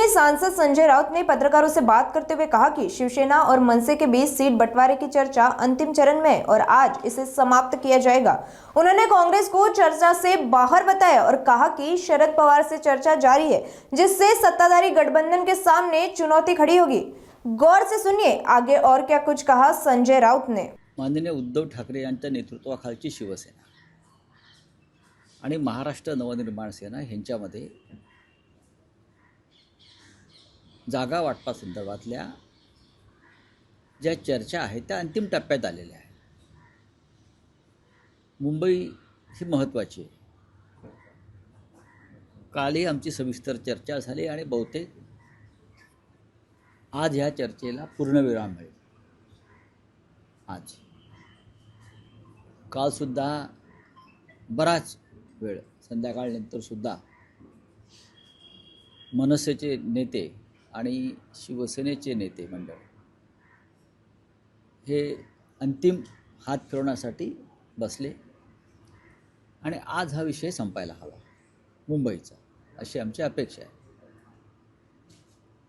में सांसद संजय राउत ने पत्रकारों से बात करते हुए कहा कि शिवसेना और मनसे के बीच सीट बंटवारे की चर्चा अंतिम चरण में है और आज इसे समाप्त किया जाएगा। उन्होंने कांग्रेस को चर्चा से बाहर बताया और कहा कि शरद पवार से चर्चा जारी है, जिससे सत्ताधारी गठबंधन के सामने चुनौती खड़ी होगी। गौर से सुनिए आगे और क्या कुछ कहा संजय राउत ने। माननीय उद्धव ठाकरे यांच्या नेतृत्वाखालची शिवसेना आणि महाराष्ट्र नवनिर्माण सेना यांच्यामध्ये जागा वाटपासंदर्भातल्या ज्या चर्चा आहेत त्या अंतिम टप्प्यात आलेल्या आहेत। मुंबई ही महत्त्वाची आहे। कालही आमची सविस्तर चर्चा झाली आणि बहुतेक आज ह्या चर्चेला पूर्णविराम मिळेल। आज कालसुद्धा बराच वेळ संध्याकाळनंतरसुद्धा मनसेचे नेते आणि शिवसेनेचे नेते मंडळ हे अंतिम हात फिरवण्यासाठी बसले आणि आज हा विषय संपायला हवा मुंबईचा, अशी आमची अपेक्षा आहे।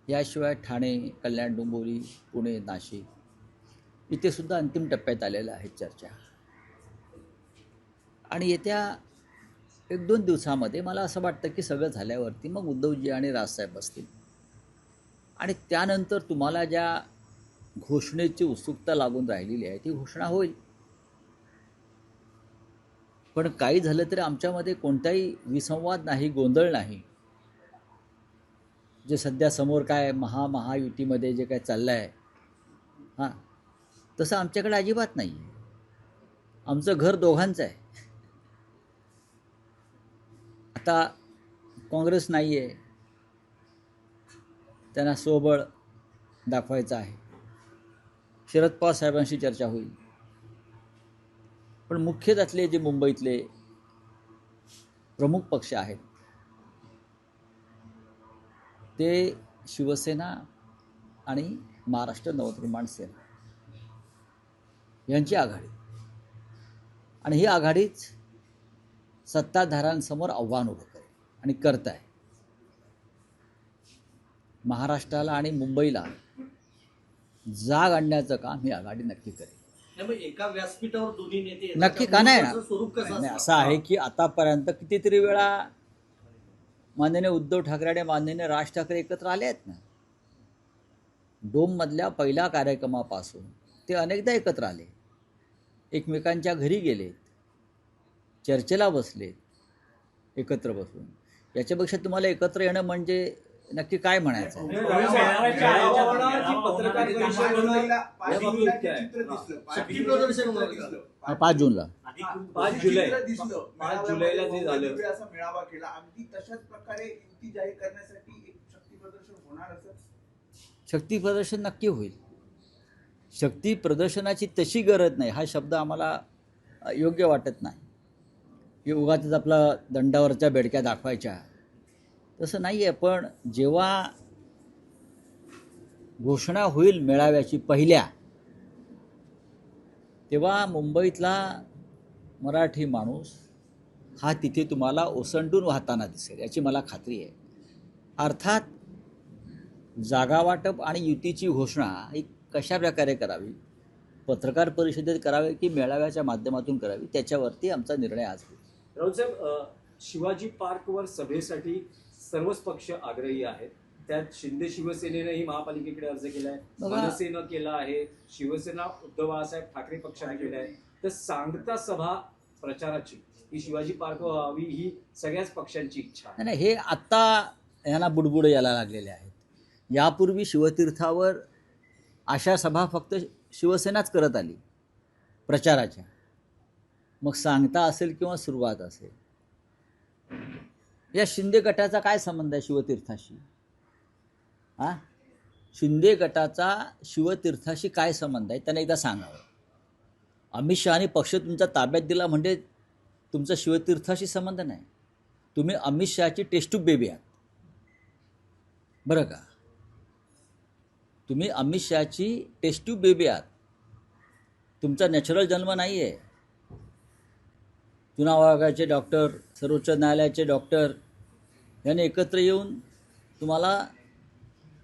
याशिवाय ठाणे, कल्याण, डोंबिवली, पुणे, नाशिक इथे सुद्धा अंतिम टप्प्यात आलेल्या आहेत चर्चा आणि येत्या 1-2 दिवसामध्ये मला असं वाटतं की सगळं झाल्यावरती मग उद्धवजी आणि राजसाहेब बसतील आणि त्यानंतर तुम्हाला ज्या घोषणेची उत्सुकता लागून राहिलेली आहे ती घोषणा होईल। पण काही झालं तरी आमच्यामध्ये कोणताही विसंवाद नाही, गोंधळ नाही। जे सध्या समोर काय महायुतीमध्ये जे काय चाललं आहे हां, तसं आमच्याकडे अजिबात नाही आहे। आमचं घर दोघांचं आहे। आता काँग्रेस नाही आहे, त्यांना स्वबळ दाखवायचं आहे। शरद पवार साहेबांशी चर्चा होईल, पण मुख्य त्यातले जे मुंबईतले प्रमुख पक्ष आहेत ते शिवसेना आणि महाराष्ट्र नवनिर्माण सेना यांची आघाडी आणि ही आघाडीच सत्ताधाऱ्यांसमोर आव्हान उभं करेल आणि करत आहे। महाराष्ट्राला आणि मुंबईला जाग आणण्याचं काम ही आघाडी नक्की करेल। एका व्यासपीठावर दोन्ही नेते नक्की का नाही ना? स्वरूप कसं असं आहे की आतापर्यंत कितीतरी वेळा माननीय उद्धव ठाकरे आणि माननीय राज ठाकरे एकत्र आले आहेत ना। डोममधल्या पहिल्या कार्यक्रमापासून ते अनेकदा एकत्र आले, एकमेकांच्या घरी गेलेत, चर्चेला बसलेत, एकत्र बसून। याच्यापेक्षा तुम्हाला एकत्र येणं म्हणजे नक्की काय म्हणायचं? 5 जूनला 5 जुलैला जे झालं असा मेळावा केला, अगदी तशाच प्रकारे युती जाहीर करण्यासाठी एक शक्ती प्रदर्शन होणार असं। शक्ती प्रदर्शन नक्की होईल। शक्ती प्रदर्शनाची तशी गरज नाही, हा शब्द आम्हाला योग्य वाटत नाही की उगाच आपला दंडावरच्या बेडक्या दाखवायच्या, तसं नाही आहे। पण जेव्हा घोषणा होईल मेळाव्याची पहिल्या, तेव्हा मुंबईतला मराठी माणूस हा तिथे तुम्हाला ओसंडून वाहताना दिसेल, याची मला खात्री आहे। अर्थात जागा वाटप आणि युतीची घोषणा ही कशा प्रकारे करावी, पत्रकार परिषदेत करावी की मेळाव्याच्या माध्यमातून करावी, त्याच्यावरती आमचा निर्णय आज होईल। राऊतसाहेब, शिवाजी पार्कवर सभेसाठी सर्वच पक्ष आग्रही आहेत। त्यात शिंदे शिवसेनेनेही महापालिकेकडे अर्ज केला आहे, मनसेनं केला आहे, शिवसेना उद्धव बाळासाहेब ठाकरे पक्षाने केला आहे। तर सांगता सभा प्रचाराची ही शिवाजी पार्क व्हावी ही सगळ्याच पक्षांची इच्छा आहे। नाही, हे आत्ता यांना बुडबुड यायला लागलेले आहेत। यापूर्वी शिवतीर्थावर अशा सभा फक्त शिवसेनाच करत आली प्रचाराच्या, मग सांगता असेल किंवा सुरुवात असेल। या शिंदे गटाचा काय संबंध आहे शिवतीर्थाशी? हां, शिंदे गटाचा शिवतीर्थाशी काय संबंध आहे त्यांना एकदा सांगावं। अमित शहानी पक्ष तुमचा ताब्यात दिला म्हणजे तुमचा शिवतीर्थाशी संबंध नाही। तुम्ही अमित शहाची टेस्ट्यूब बेबी आहात, बरं का? तुम्ही अमित शहाची टेस्ट्यूब बेबी आहात, तुमचा नॅचरल जन्म नाही आहे। चुनाव आयोगाचे डॉक्टर, सर्वोच्च न्यायालयाचे डॉक्टर यांनी एकत्र येऊन तुम्हाला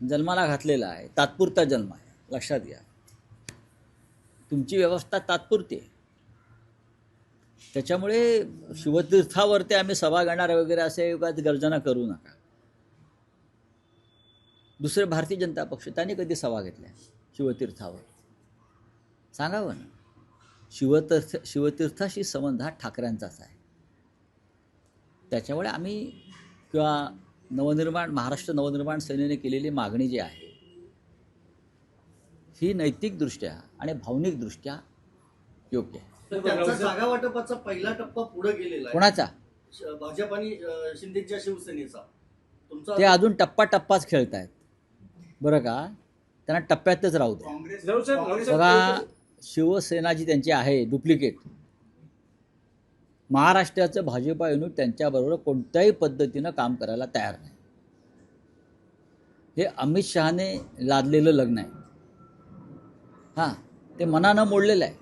जन्माला घातलेला आहे, तात्पुरता जन्म आहे, लक्षात घ्या. तुमची व्यवस्था तात्पुरती आहे. त्याच्यामुळे शिवतीर्थावरती आम्ही सभा घेणार वगैरे असे उगाच गर्जना करू नका. दुसरे भारतीय जनता पक्ष त्यांनी कधी सभा घेतल्या शिवतीर्थावर? सांगावं ना. शिवतीर्थाशी संबंध हा ठाकरेंचाच आहे. त्याच्यामुळे आम्ही किंवा महाराष्ट्र नवनिर्माण सेनेने केलेली मागणी जी आहे ही नैतिकदृष्ट्या आणि भावनिकदृष्ट्या योग्य आहे. तर त्यांचा जागा वाटपाचा पहिला टप्पा पुढे गेलेला आहे. कोणाचा? भाजप आणि शिंदेच्या शिवसेनेचा. तुमचा ते अजून टप्पाच खेळत आहेत बरं का. त्यांना टप्प्यातच राहू दे. काँग्रेस बघा, शिवसेना जी त्यांची आहे डुप्लिकेट, महाराष्ट्राचं भाजपा युनिट त्यांच्याबरोबर कोणत्याही पद्धतीनं काम करायला तयार नाही. हे अमित शहाने लादलेलं लग्न आहे. हां, ते मनानं मोडलेलं आहे.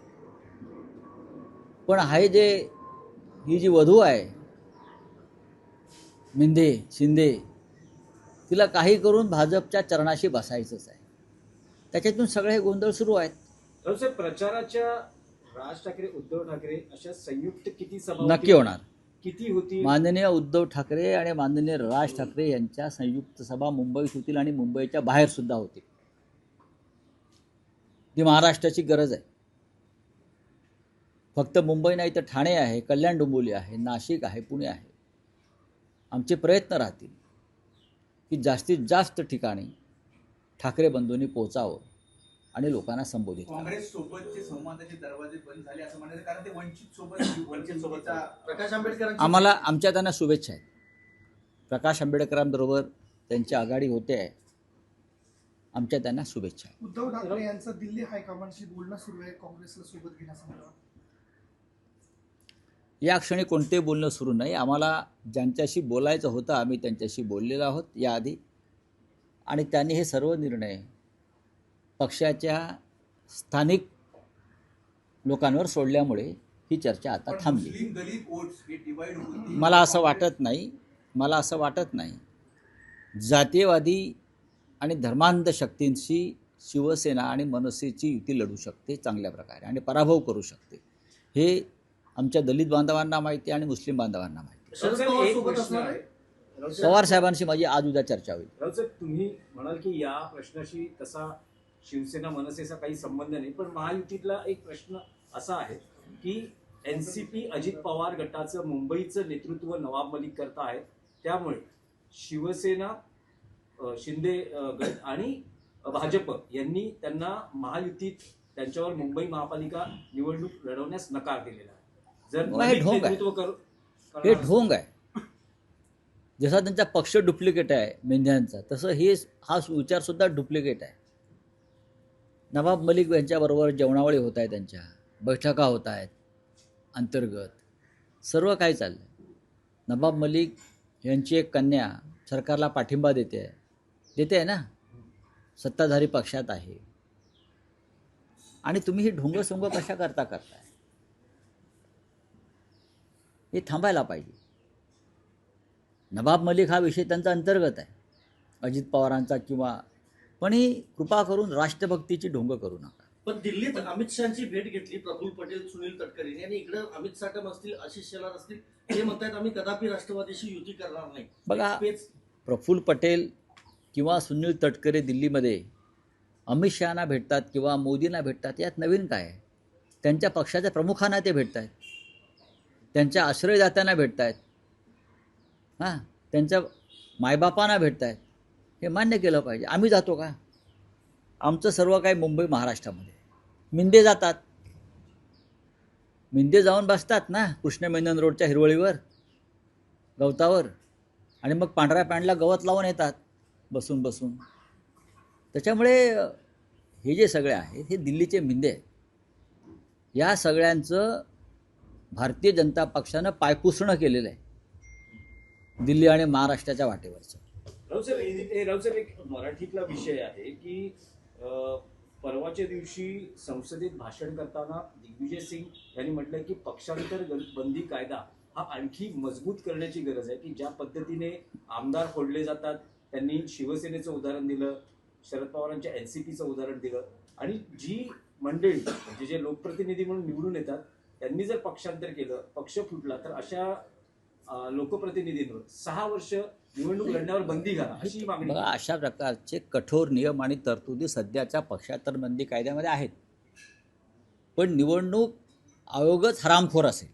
पण ही जी वधू आहे शिंदे, तिला काही करून भाजपच्या चरणाशी बसायचंच आहे. त्याच्यातून सगळे हे गोंधळ सुरू आहेत. साहेब, प्रचाराच्या राज ठाकरे उद्धव ठाकरे अशा संयुक्त किती सभा नक्की होणार. किती होती? माननीय उद्धव ठाकरे आणि माननीय राज ठाकरे यांच्या संयुक्त सभा मुंबईत होतील आणि मुंबईच्या बाहेर सुद्धा होतील. ती महाराष्ट्राची गरज आहे. फक्त मुंबई नाही तर ठाणे आहे, कल्याण डोंबिवली आहे, नाशिक आहे, पुणे आहे. आमचे प्रयत्न राहतील की जास्तीत जास्त ठिकाणी ठाकरे बंधूंनी पोचावं आणि लोकांना संबोधित करावं. काँग्रेस सोबतचे संवादाचे दरवाजे बंद झाले असं म्हणायचं, कारण ते वंचित सोबतचा प्रकाश आंबेडकर आम्हाला आमच्या त्यांना शुभेच्छा आहेत. प्रकाश आंबेडकरांबरोबर त्यांची आघाडी होते आहे. आमच्या त्यांना शुभेच्छा आहेत. उद्धव ठाकरे यांचं दिल्ली हायकमांडशी बोलणं सुरू आहे काँग्रेसला सोबत घेण्यासंदर्भात. या क्षणी कोणतेही बोलणं सुरू नाही. आम्हाला ज्यांच्याशी बोलायचं होतं आम्ही त्यांच्याशी बोललेलो आहोत याआधी, आणि त्यांनी हे सर्व निर्णय पक्षाच्या स्थानिक लोकांवर सोडल्यामुळे ही चर्चा आता थांबली. मुस्लिम दलित वोट्स हे डिवाइड होतील. मला असं वाटत नाही. जातीयवादी आणि धर्मांध शक्तींशी शिवसेना आणि मनसेची युती लढू शकते चांगल्या प्रकारे आणि पराभव करू शकते. हे आमच्या दलित बांधवांना माहिती आणि मुस्लिम बांधवांना माहिती. शरद पवार सोबत असणार आहे. पवार साहेबांशी माझी आज उद्या चर्चा होईल. रावसाहेब, तुम्ही म्हणाल की या प्रश्नाशी तसा शिवसेना मनसेचा काही संबंध नाही, पण महायुतीतला एक प्रश्न असा आहे की एनसीपी अजित पवार गटाचं मुंबईचं नेतृत्व नवाब मलिक करत आहेत. त्यामुळे शिवसेना, शिंदे गट आणि भाजप यांनी त्यांना महायुतीत त्यांच्यावर मुंबई महापालिका निवडणूक लढवण्यास नकार दिलेला आहे. जर मलिक नेतृत्व हे ढोंग आहे. जसा त्यांचा पक्ष डुप्लिकेट आहे मेंढ्यांचा, तसं हा विचारसुद्धा डुप्लिकेट आहे. नवाब मलिक यांच्याबरोबर जेवणावळी होत आहे, त्यांच्या बैठका होत आहेत अंतर्गत, सर्व काही चाललं आहे. नवाब मलिक यांची एक कन्या सरकारला पाठिंबा देते आहे ना, सत्ताधारी पक्षात आहे. आणि तुम्ही ही ढोंगसोंग कशा करताय? हे थांबायला पाहिजे. नवाब मलिक हा विषय त्यांचा अंतर्गत आहे, अजित पवारांचा किंवा, पण ही कृपा करून राष्ट्रभक्तीची ढोंग करू नका. पण दिल्लीत अमित शहाची भेट घेतली प्रफुल्ल पटेल, सुनील तटकरेंनी, आणि इकडे अमित साठम असतील, आशिष शेलार असतील, ते म्हणतात आम्ही कदापि राष्ट्रवादीशी युती करणार नाही. बघा, प्रफुल्ल पटेल किंवा सुनील तटकरे दिल्लीमध्ये अमित शहाना भेटतात किंवा मोदींना भेटतात, यात नवीन काय आहे? त्यांच्या पक्षाच्या प्रमुखांना ते भेटत आहेत, त्यांच्या आश्रयदात्यांना भेटत आहेत, हां, त्यांच्या मायबापांना भेटत आहेत. हे मान्य केलं पाहिजे. आम्ही जातो का? आमचं सर्व काही मुंबई महाराष्ट्रामध्ये. मिंदे जातात, मिंदे जाऊन बसतात ना कृष्ण मेनन रोडच्या हिरवळीवर, गवतावर, आणि मग पांढऱ्या पॅन्टला गवत लावून येतात बसून. त्याच्यामुळे हे जे सगळे आहेत हे दिल्लीचे मिंदे आहेत. या सगळ्यांचं भारतीय जनता पक्षानं पायपुसणं केलेलं आहे दिल्ली आणि महाराष्ट्राच्या वाटेवरचं. रावसाहेब, एक मराठीतला विषय आहे की परवाच्या दिवशी संसदेत भाषण करताना दिग्विजय सिंग यांनी म्हटलं की पक्षांतर बंदी कायदा हा आणखी मजबूत करण्याची गरज आहे, की ज्या पद्धतीने आमदार फोडले जातात, त्यांनी शिवसेनेचं उदाहरण दिलं, शरद पवारांच्या एनसीपीचं उदाहरण दिलं. आणि जी मंडळी म्हणजे जे लोकप्रतिनिधी म्हणून निवडून येतात त्यांनी जर पक्षांतर केलं, पक्ष फुटला, तर अशा लोकप्रतिनिधींवर 6 वर्ष निवडणूक लढण्यावर बंदी घाला अशी मागणी. बघा, अशा प्रकारचे कठोर नियम आणि तरतुदी सध्याच्या पक्षांतर बंदी कायद्यामध्ये आहेत. पण निवडणूक आयोगच हरामखोर असेल.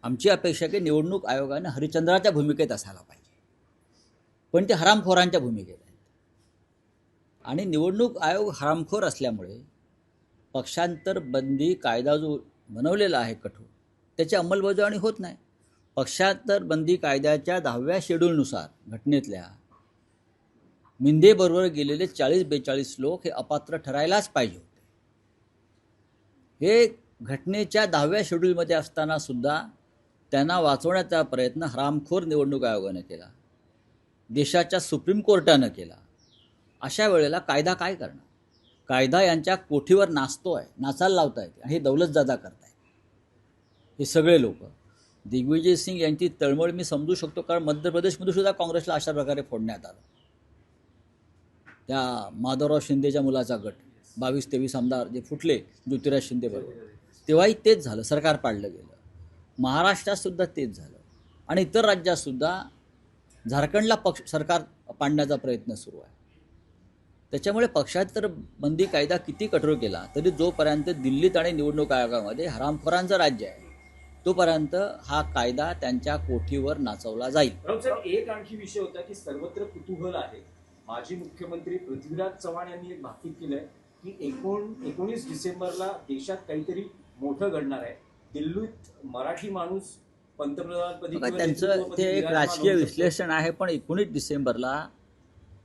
आमची अपेक्षा की निवडणूक आयोगाने हरिश्चंद्राच्या भूमिकेत असायला पाहिजे, पण ते हरामखोरांच्या भूमिकेत आहेत. आणि निवडणूक आयोग हरामखोर असल्यामुळे पक्षांतर बंदी कायदा जो बनवलेला आहे कठोर, त्याची अंमलबजावणी होत नाही. पक्षांतर बंदी कायद्याच्या 10व्या शेड्यूलनुसार घटनेतल्या मिंदेबरोबर गेलेले 40-42 लोक हे अपात्र ठरायलाच पाहिजे होते. हे घटनेच्या 10व्या शेड्यूलमध्ये असताना सुद्धा त्यांना वाचवण्याचा प्रयत्न हरामखोर निवडणूक आयोगाने केला, देशाच्या सुप्रीम कोर्टानं केला. अशा वेळेला कायदा काय करणार? कायदा यांच्या कोठीवर नाचतोय, नाचायला लावता येते आणि हे दौलतजादा करतायत हे सगळे लोक. दिग्विजय सिंग यांची तळमळ मी समजू शकतो, कारण मध्य प्रदेशमध्ये सुद्धा काँग्रेसला अशा प्रकारे फोडण्यात आलं. त्या माधवराव शिंदेच्या मुलाचा गट 22-23 आमदार जे फुटले ज्योतिराज शिंदे बरोबर, तेव्हाही तेच झालं, सरकार पाडलं गेलं. महाराष्ट्रात सुद्धा तेच झालं आणि इतर राज्यातसुद्धा झारखंडला सरकार पाडण्याचा प्रयत्न सुरू आहे. त्याच्यामुळे पक्षांतर बंदी कायदा किती कठोर केला तरी जोपर्यंत दिल्लीत आणि निवडणूक आयोगामध्ये हरामखोरांचं राज्य आहे तोपर्यंत हा कायदा त्यांच्या कोठीवर नाचवला जाईल. साहेब, एक आणखी विषय होता की सर्वत्र कुतूहल आहे. माजी मुख्यमंत्री पृथ्वीराज चव्हाण यांनी एक भाकीत केलंय की 19 डिसेंबरला देशात काहीतरी मोठं घडणार आहे. दिल्लीत मराठी माणूस पंतप्रधानपदी, त्यांचं ते एक राजकीय विश्लेषण आहे. पण 19 डिसेंबरला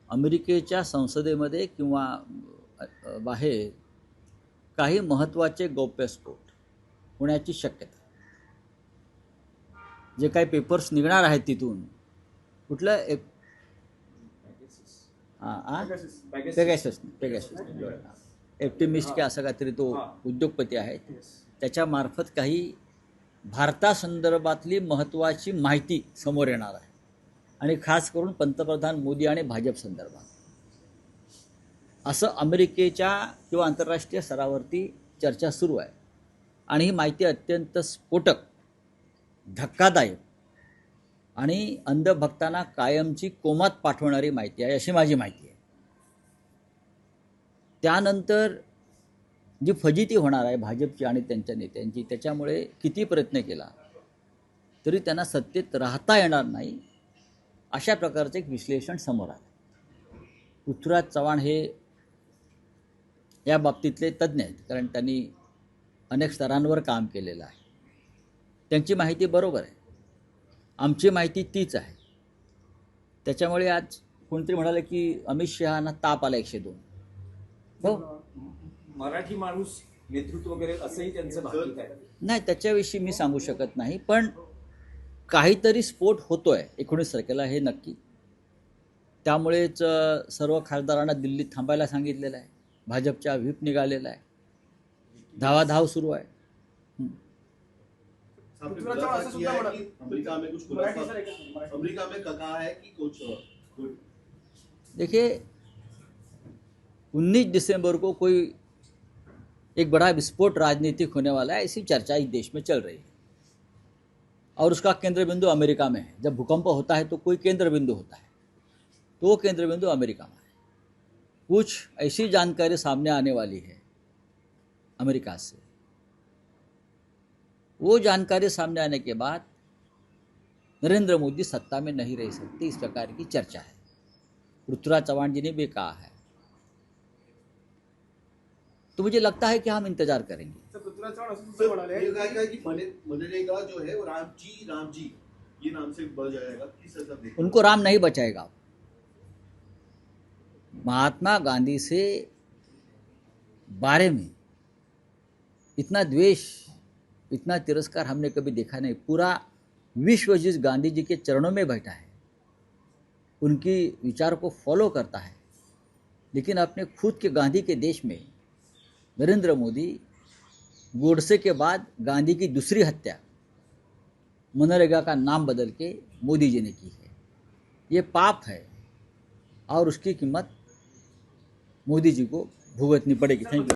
अमेरिकेच्या संसदेमध्ये किंवा बाहेर काही महत्त्वाचे गौप्यस्फोट होण्याची शक्यता, जे काही पेपर्स निघणार आहेत तिथून, कुठलं पेगासस एप्टिमिस्ट की असं काहीतरी तो उद्योगपती आहे, त्याच्यामार्फत काही भारतासंदर्भातली महत्त्वाची माहिती समोर येणार आहे आणि खास करून पंतप्रधान मोदी आणि भाजप संदर्भात, असं अमेरिकेच्या किंवा आंतरराष्ट्रीय स्तरावरती चर्चा सुरू आहे. आणि ही माहिती अत्यंत स्फोटक, धक्कादायक आणि अंधभक्तांना कायमची कोमात पाठवणारी माहिती आहे, अशी माझी माहिती आहे. त्यानंतर जी फजिती होणार आहे भाजपची आणि त्यांच्या नेत्यांची, त्याच्यामुळे किती प्रयत्न केला तरी त्यांना सत्तेत राहता येणार नाही, अशा प्रकारचं एक विश्लेषण समोर आलं. पृथ्वीराज चव्हाण हे या बाबतीतले तज्ज्ञ आहेत, कारण त्यांनी अनेक स्तरांवर काम केलेलं आहे. त्यांची माहिती बरोबर आहे, आमची माहिती तीच आहे. त्याच्यामुळे आज कोणतरी म्हणाले की अमित शहांना ताप आला 102. हो, मराठी माणूस नेतृत्व वगैरे असंही त्यांचं भाकीत आहे. नाही, त्याच्याविषयी मी सांगू शकत नाही, पण काहीतरी स्फोट होतोय 19 तारखेला हे नक्की. त्यामुळेच सर्व खासदारांना दिल्लीत थांबायला सांगितलेलं आहे, भाजपच्या व्हीप निघालेला आहे, धावाधाव सुरू आहे. अमेरिका में कहा है कि कुछ देखिए 19 दिसंबर को कोई एक बड़ा विस्फोट राजनीतिक होने वाला है, ऐसी चर्चा इस देश में चल रही है और उसका केंद्र बिंदु अमेरिका में है. जब भूकंप होता है तो कोई केंद्र बिंदु होता है, तो वो केंद्र बिंदु अमेरिका में है. कुछ ऐसी जानकारी सामने आने वाली है अमेरिका से, वो जानकारी सामने आने के बाद नरेंद्र मोदी सत्ता में नहीं रह सकते, इस प्रकार की चर्चा है. पृथ्वीराज चव्हाण जी ने भी कहा है, तो मुझे लगता है कि हम इंतजार करेंगे. मनरेगा जो है वो राम जी ये नाम से बढ़ जाएगा, किस तरह देखते हैं? उनको राम नहीं बचाएगा. महात्मा गांधी से बारे में इतना द्वेष, इतना तिरस्कार हमने कभी देखा नहीं. पूरा विश्व जिस गांधी जी के चरणों में बैठा है, उनकी विचार को फॉलो करता है, लेकिन अपने खुद के गांधी के देश में नरेंद्र मोदी गोडसे के बाद गांधी की दूसरी हत्या मनरेगा का नाम बदल के मोदी जी ने की है. ये पाप है और उसकी कीमत मोदी जी को भुगतनी पड़ेगी। Thank you.